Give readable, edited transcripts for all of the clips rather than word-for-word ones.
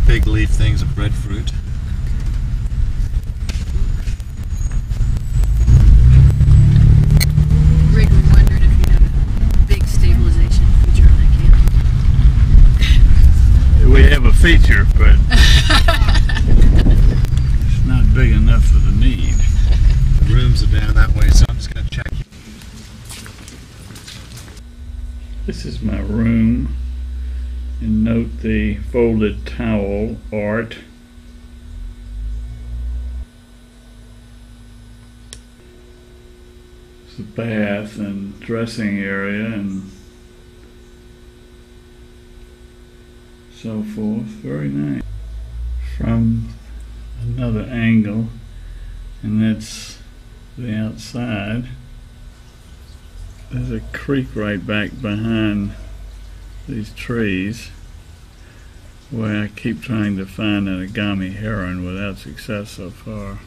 big leaf things of breadfruit. Rick, we wondered if you had a big stabilization feature on that camera. We have a feature, but it's not big enough for the need. The rooms are down that way, so I'm just going to check. This is my room, and note the folded towel art. It's a bath and dressing area and so forth. Very nice. From another angle, and that's the outside. There's a creek right back behind these trees where I keep trying to find an agami heron without success so far.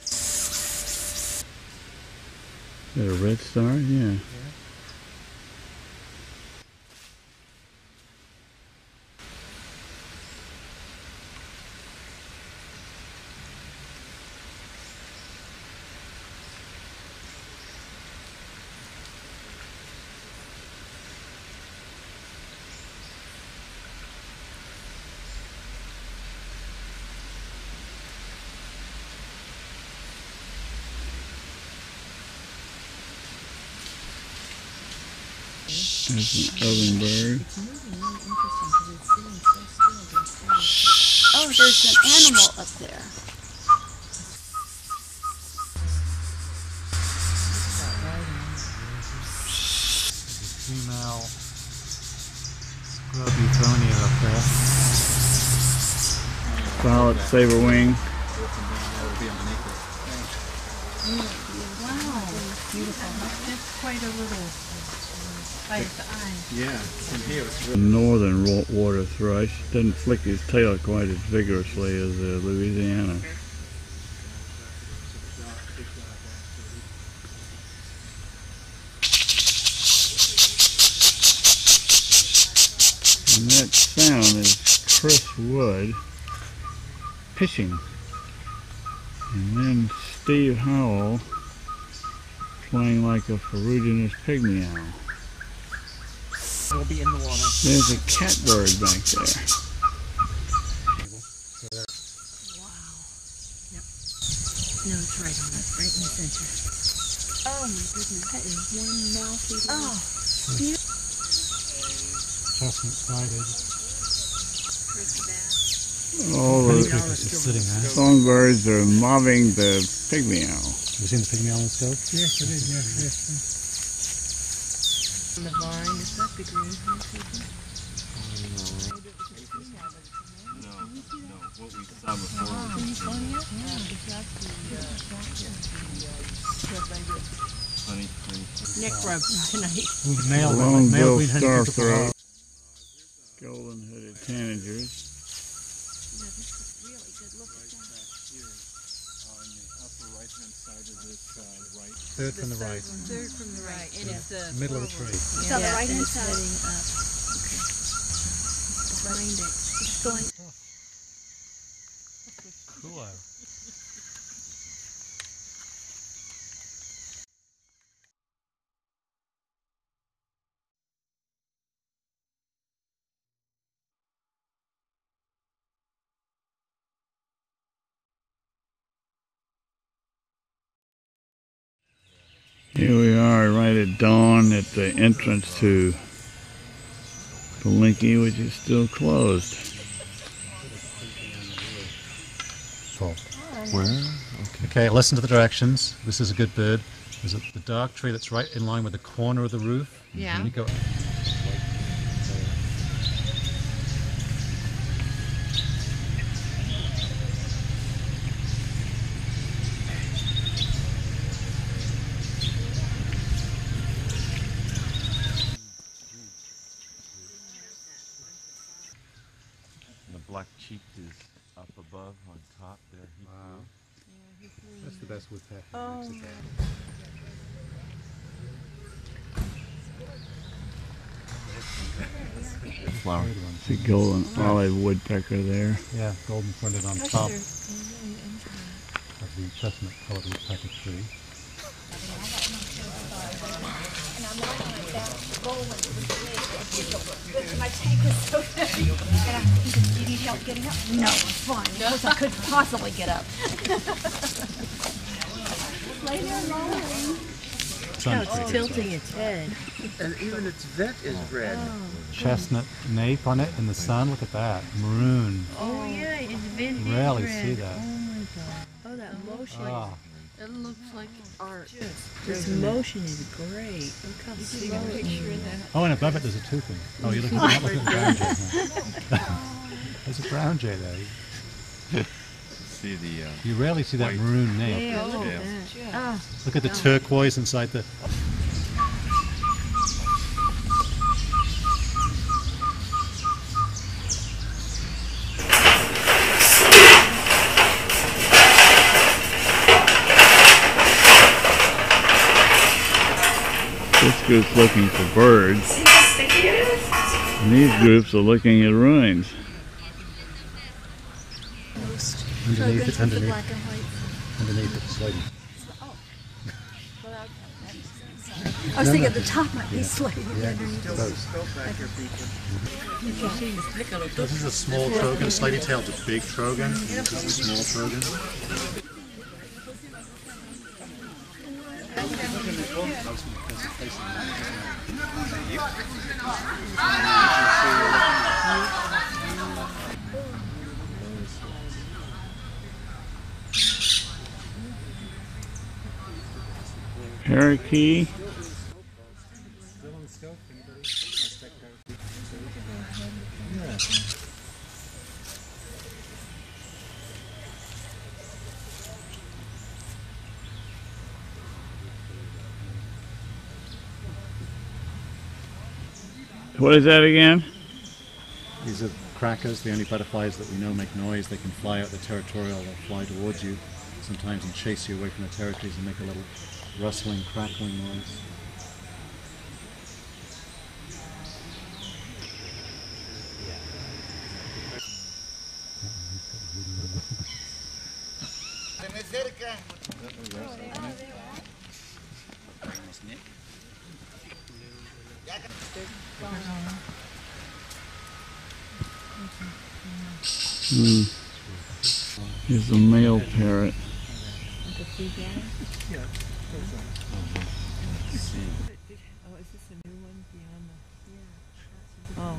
Is that a red star? Yeah. There's an ovenbird. Oh, there's an animal up there. Female scrub Eutonia up there. Violet saber wing. Wow, beautiful. That's quite a little by its eye. Yeah, from here it's really... Northern water thrush doesn't flick his tail quite as vigorously as Louisiana. And that sound is Chris Wood fishing. And then Steve Howell playing like a ferruginous pygmy owl. We'll be in the water. There's a catbird back there. Wow. Yep. No, it's right on it, right in the center. Oh my goodness, that is one mouthy little... Oh, beautiful. Chestnut sided. All the Sitting there. songbirds are mobbing the pygmy owl. Have you seen the pygmy owl in the scope? Yes, it is. Yes. On the vine, is that the green one? What we saw before. Neck rub tonight. Male, Long-billed queen starthroat, golden-hooded tanagers. Third from the right. Third from the right. And it's the Middle of the tree. It's on the right hand side. Okay. It's behind it. It's going. Cool. Here we are right at dawn at the entrance to Palenque, which is still closed. Full. Where? Okay, listen to the directions. This is a good bird. There's the dark tree that's right in line with the corner of the roof. Yeah. You go. The black cheek is up above on top there. Wow. That's the best we've had. Oh. flower. Good one. It's a golden olive woodpecker there. Yeah, golden fronted on Gosh, top they're really into that. of the chestnut colored woodpecker tree. My tank was so heavy. Do you need help getting up? No, I'm fine. Of course, I couldn't possibly get up. Lay there lowering. Sun It's tree. tilting its head. And even its vet is red. Chestnut nape on it in the sun. Look at that. Maroon. Oh, yeah, it's vintage Rarely red. see that. Oh, my God. Oh, that motion. Ah, It looks like art. This motion is great. Look how slow it moves. oh, and above it there's a toothing. Oh, you're looking, not looking at the brown jay. Huh? There's a brown jay there. See the You rarely see that White. maroon nape. Yeah, look Yeah. at that. Ah, Look at the turquoise inside the. This group's looking for birds. And these groups are looking at ruins. Underneath it, Trogans with the underneath, black and white. underneath it, sliding. I was thinking the top might be slightly Yeah, underneath. those. Tilt back your feet. This is a small trogon. Slightly tailed a big trogon. This is a small trogon. Parakeet. What is that again? These are crackers, the only butterflies that we know make noise. They can fly out the territorial, they'll fly towards you sometimes and chase you away from the territories and make a little rustling, crackling noise. Here's a male parrot. Oh,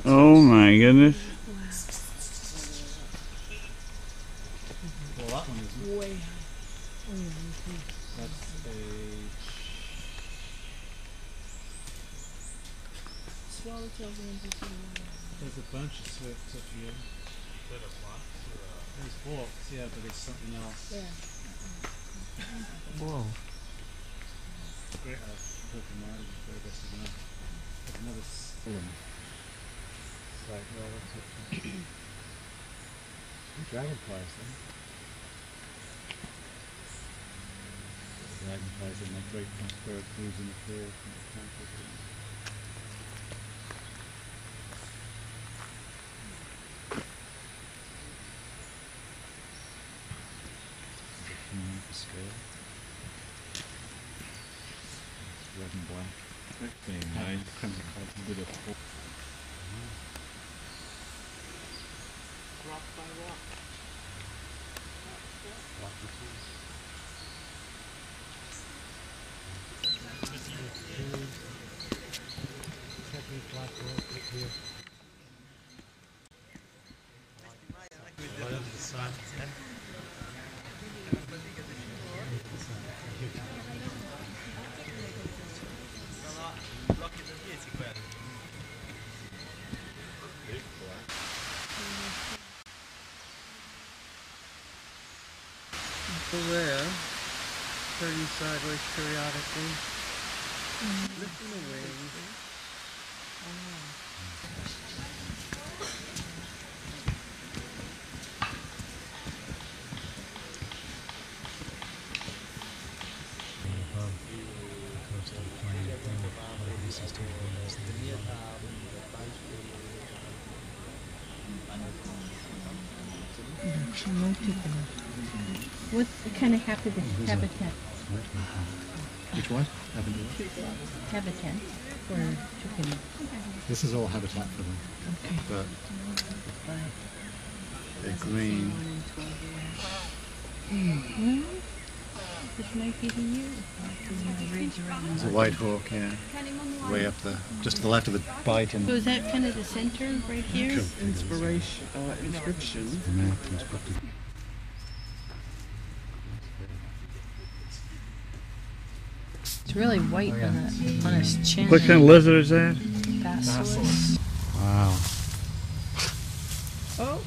Oh my goodness. Well, that one isn't. way. That's a Swallowtail There's a bunch of swifts up here. There's hawks, yeah, but there's something else. Yeah. Whoa. Great, purple martin, there's another storm. Right, well, that's it. Dragonflies, then. Dragonflies that make great prosperous foods in the field from the country. Scale. Red and black. Very nice. Crimson colour, a bit of Rock by rock. There, turning sideways periodically, lifting the wings. What kind of habitat? Which one? Habitat for chicken. This is all habitat for them. Okay. But they're green. This might be the year. There's a white hawk, yeah. Way up there, just to the left of the bite. And So is that kind of the center right here? Inscription. the map constructed. It's really white on his chin. What kind of lizard is that? Bacillus. Wow. Oh.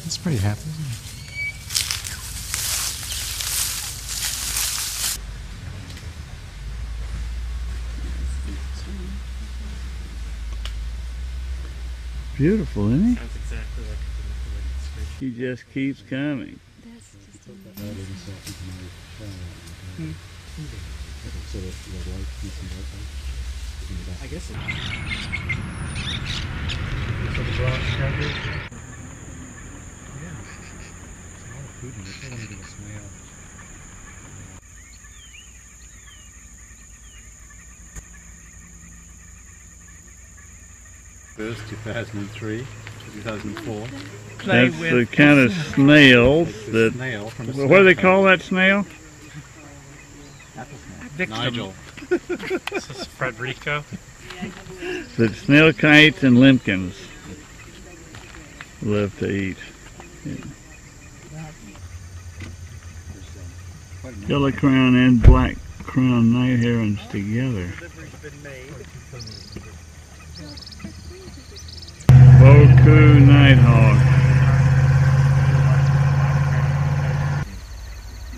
It's pretty happy, isn't it? Beautiful, isn't he? Sounds exactly like the He just keeps coming. That's just I guess it. First, 2003, 2004. That's the kind of snails that. Snail from a What do they call that snail? Nigel. This is Frederico. That snail kites and limpkins love to eat. Yeah. Yellow crown and black crown night herons together. Delivery's been made. Boku nighthawk.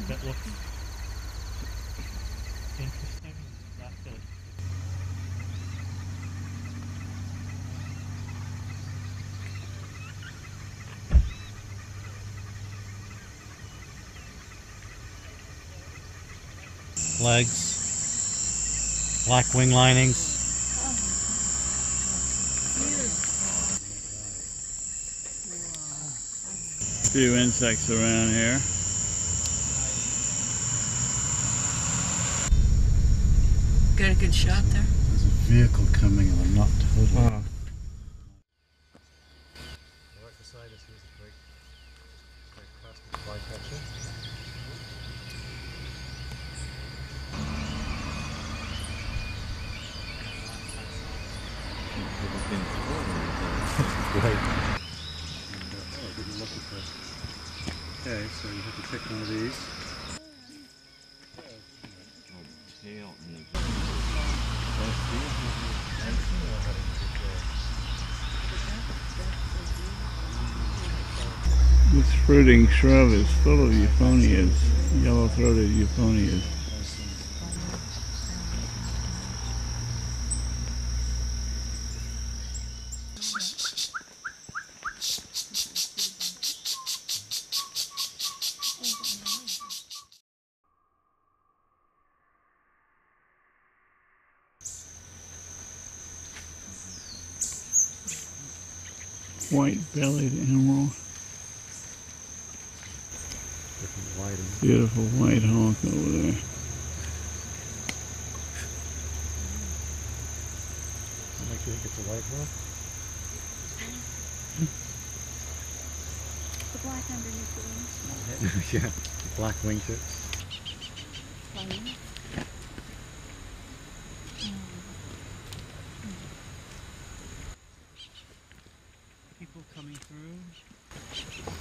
That looks interesting. Not good. Legs, black wing linings. Few insects around here. Got a good shot there. There's a vehicle coming and I'm not totally. Wow. Right beside us here's a great cluster flycatcher. Great. Okay, so you have to pick one of these. Tail and This fruiting shrub is full of euphonias, yellow-throated euphonias. White-bellied emerald. Different lighting. Beautiful white hawk over there. That makes you think it's a white hawk? The black underneath the wings. Yeah, black wingtips. People coming through.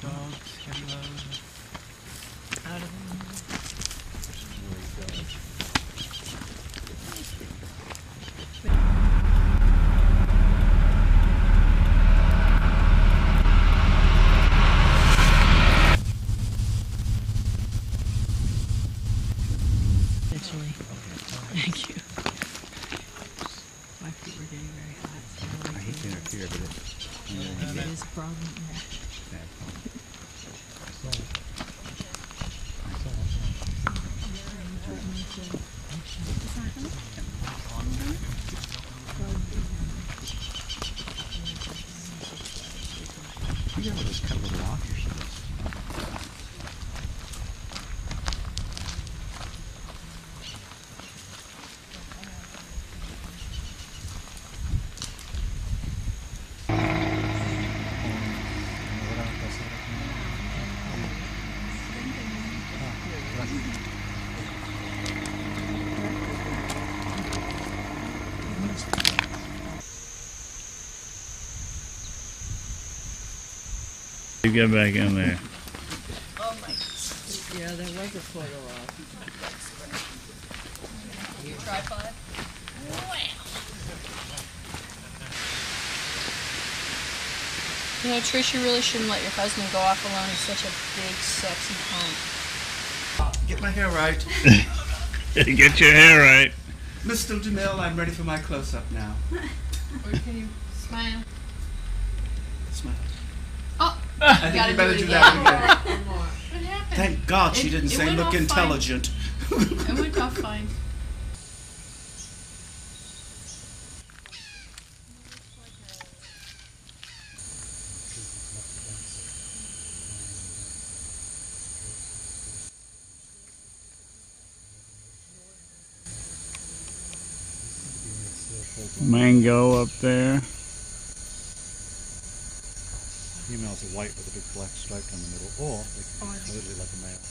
Dogs, hellos. Out of them. Essentially. Thank you. My feet were getting very hot. I hate to interfere, but It is a problem. Yeah. it's bad. You get back in there. Yeah, there was a photo op. Tripod. You know, Trish, you really shouldn't let your husband go off alone. He's such a big, sexy hunk. Get my hair right. Get your hair right. Mr. DeMille, I'm ready for my close-up now. Or can you smile? Smile. Oh, I think gotta you better do it do again. that again. One more. What happened? Thank God she It- didn't it say went look off fine. intelligent. It went off fine. Mango up there. Females are white with a big black stripe down the middle, or they can be totally like a male.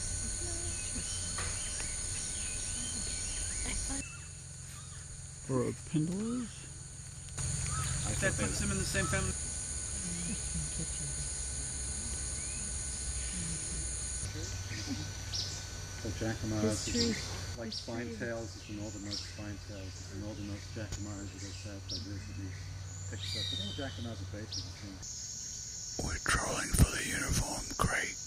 For pendulars? That puts them in the same family. So Jacamars is like spine tails, is the northernmost spine tails, is the northernmost Jacamars that go south diversity picks up. But all Jacamars are basically the same. We're trolling for the uniform crate.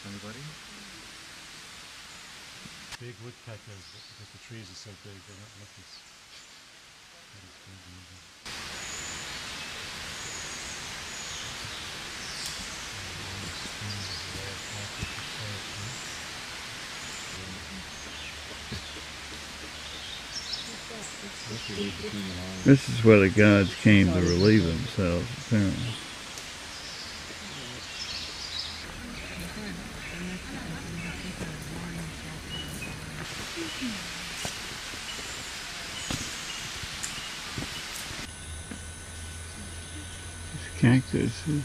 Anybody? Big woodpeckers, because the trees are so big, they don't look as big. This is where the gods came to relieve themselves, apparently. This cactus is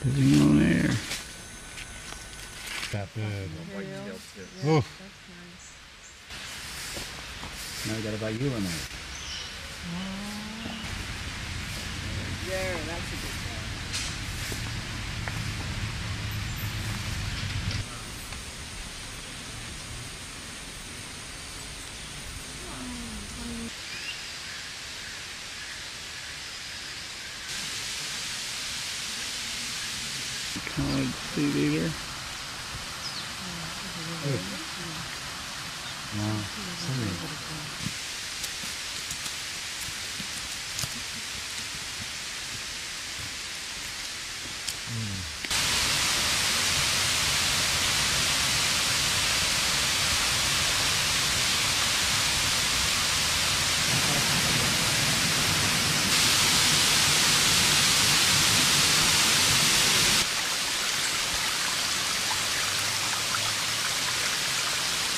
living on air. That big. Oh. Oh. Now we got about you in there. There, that's a good one. College seed eater.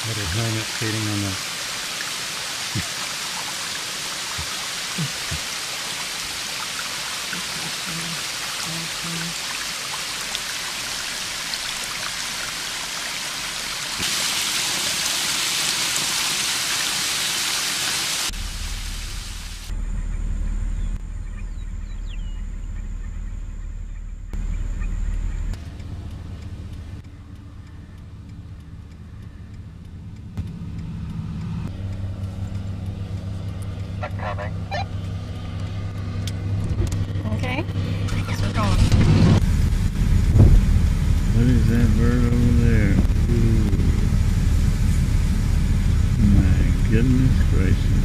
Little hermit feeding on the Okay. I guess we're going. What is that bird over there? Ooh. My goodness gracious.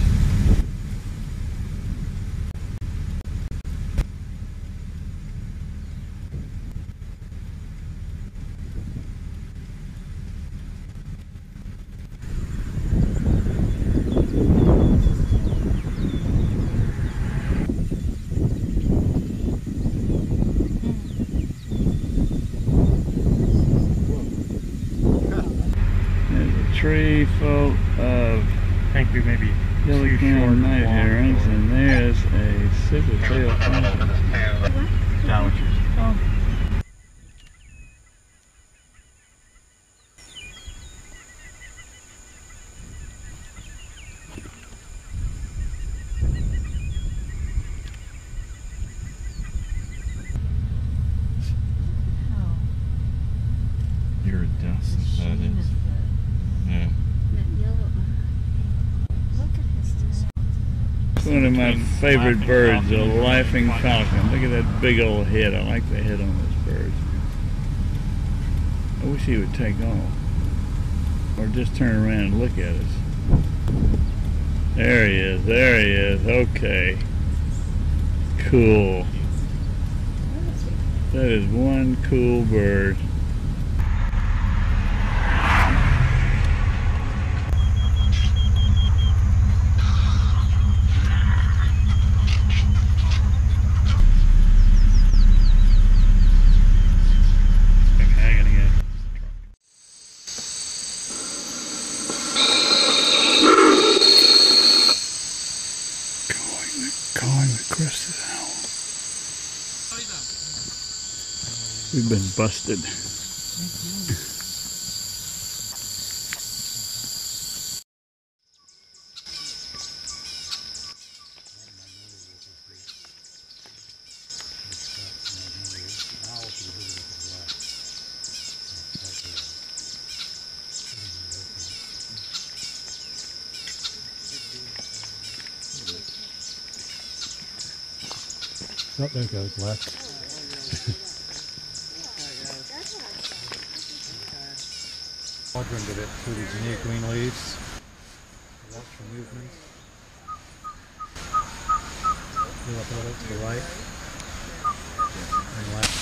Tree full of Thank you, maybe yellow crowned night herons, and there's a silver-tailed falcon. sandwiches. Oh. one of my between favorite laughing birds, falcon a and laughing white falcon. Look at that big old head. I like the head on this bird. I wish he would take off. Or just turn around and look at us. There he is. There he is. Okay. Cool. That is one cool bird. Okay, I gotta get. Calling the crested owl. We've been busted. Oh, there it goes, left. Quadrant of it through these new green leaves. Watch for movement. Move up a little to the right. And left.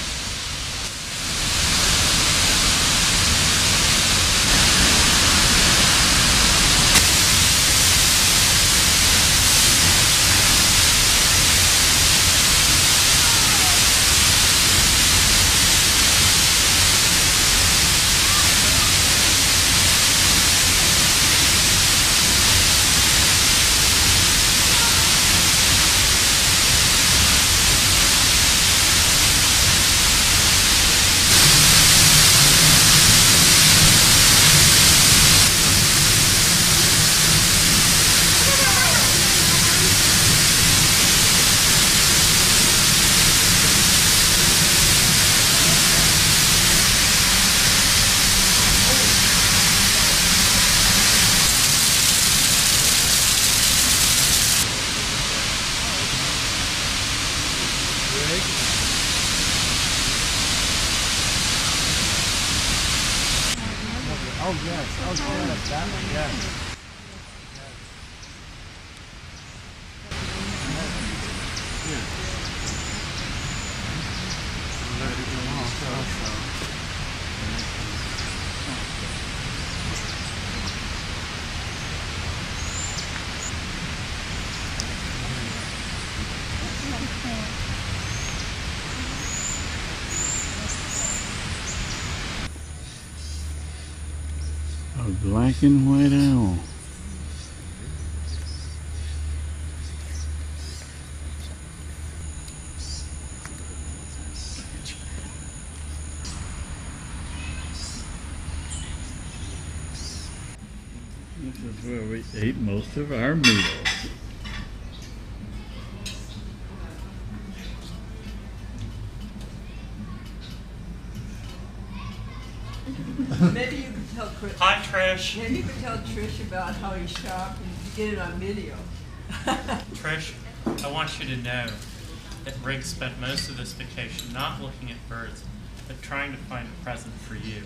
Oh yes, oh yes, that one, yes. A black and white owl. This is where we ate most of our meals. Maybe you could tell Chris. Hi, Trish. Maybe you could tell Trish about how he shopped and get it on video. Trish, I want you to know that Rick spent most of this vacation not looking at birds, but trying to find a present for you.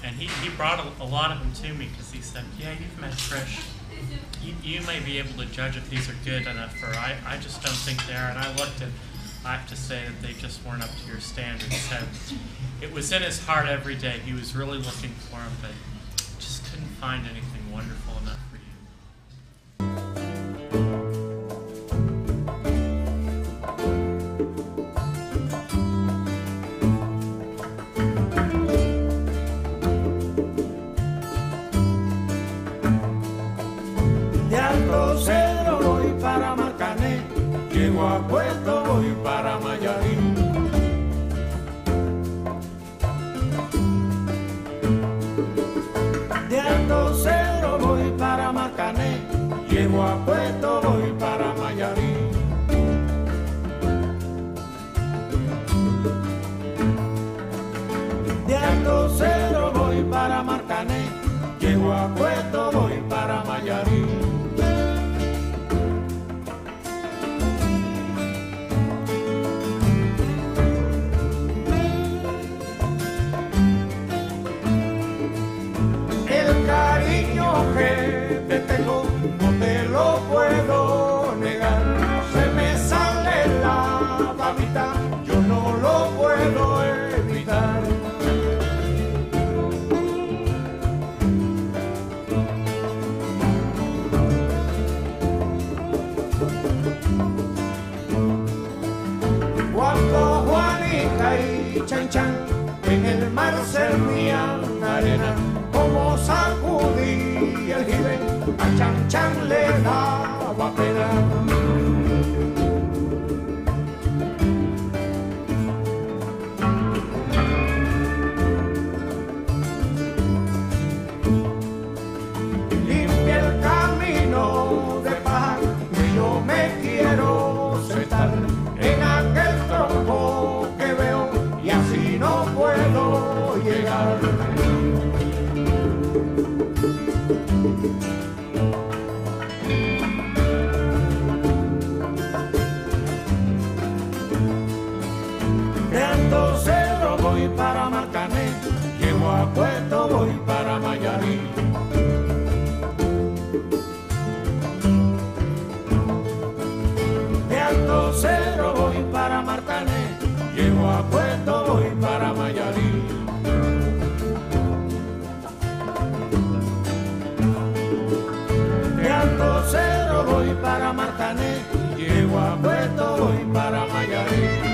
And he brought a lot of them to me because he said, yeah, you've met Trish. You may be able to judge if these are good enough for her. I just don't think they are. And I looked and I have to say that they just weren't up to your standards. So it was in his heart every day. He was really looking for them, but just couldn't find anything wonderful enough for you. De Alto Cedro voy para Marcané, llego a Puerto voy para Mayarín. De Alto Cedro voy para Marcané, llego a Puerto voy para Mayarín. De Alto Cedro voy para Marcané, llego a Puerto voy para Mayarín. no te lo puedo negar. Se me sale la babita, yo no lo puedo evitar. Cuando Juanita y Chan Chan en el mar servían arena, como sacudí el jibe, a Chan Chan le daba pena. Limpia el camino de paz, que yo me quiero sentar en aquel tronco que veo y así no puedo llegar. De Alto Cerro voy para Marcané, llego a Puerto voy para Mayarí. De Alto Cerro voy para Marcané, llego a Puerto voy para Mayarí. De Alto Cerro voy para Marcané, llego a Puerto voy para Mayarí.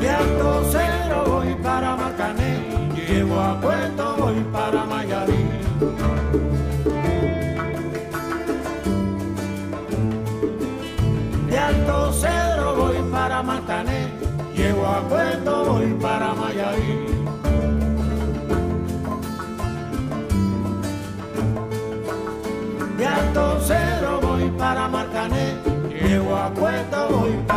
De Alto Cerro voy para Marcané, llego a Puerto voy para Mayarí. De Alto Cerro voy para Marcané, llego a Puerto voy para Mayarí. De Alto Cerro voy para Marcané, llego a Puerto voy para